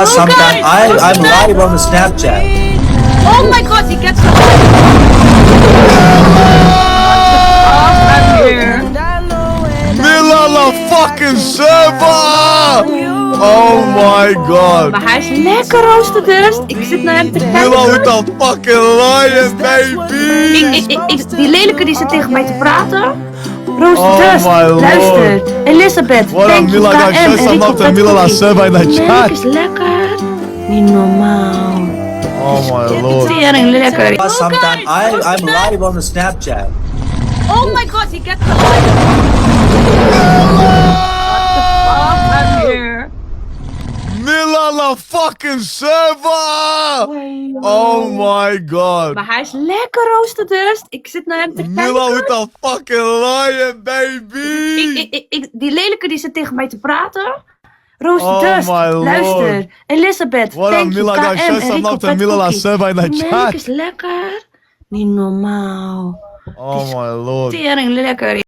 Sometimes I'm live on the Snapchat. Oh my god, he gets the Mila la fucking server! Oh my god! Maar hij is lekker roosterdust. Ik zit naar hem te kijken. Mila with the fucking lion, baby! Die lelijke die zit tegen mij te praten. Roosterdust, Oh my lord. luister. Elizabeth, What thank up, you, Mila? KM, Got just some Enrico, up to Mila la Petkovic. server in the Leuk chat. is lekker. Niet normaal. Oh my lord. Tering lekker. Sometimes I'm live on the Snapchat. Oh my god, he gets the I'm here. Mila la fucking server! Oh my god! Maar hij is lekker roosterdust. Ik zit naar hem te Mila with kijken. the fucking lion, baby! Die lelijke die zit tegen mij te praten. Roosterdust, Oh my lord. luister. Elizabeth, What up, thank you, Mila? Got KM, just some Enrico, up to Mila la Petkovic. server in the Leuk chat. is lekker. Niet normaal. Oh my lord. Tering lekker.